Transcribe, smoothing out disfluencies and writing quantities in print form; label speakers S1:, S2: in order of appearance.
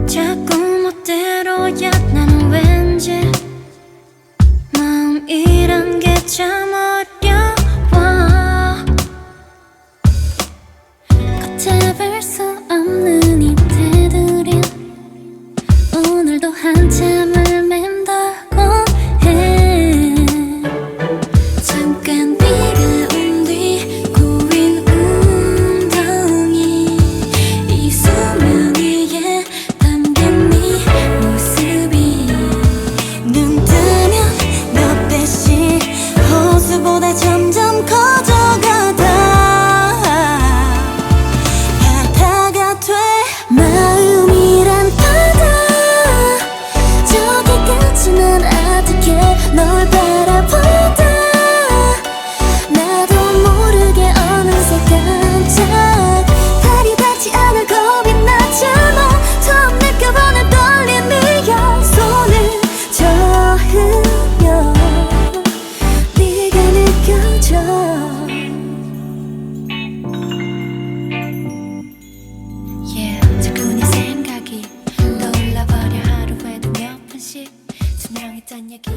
S1: 자꾸 멋대로야. 나는 왠지 마음이란 게 참 어려워. 겉에 볼 수 없는 이태들이 오늘도 한참을 맴돌곤 해. 잠깐 비가 온 뒤 고인 웅덩이, 이 수면 위에 담긴 네 모습이 눈 뜨면 몇 배씩 호수보다 점점 커져가다 바다가 돼. 마음이란 바다, 저기까지는 어떻게 널 바라보다 나도 모르게 어느새 깜짝 발이 닿지 않을 겁이 나잖아. 처음 느껴보는 떨림이야. 손을 저으면 네가 느껴져. 자꾸 네 생각이 떠올라버려. 하루에도 몇 번씩 투명했던 얘기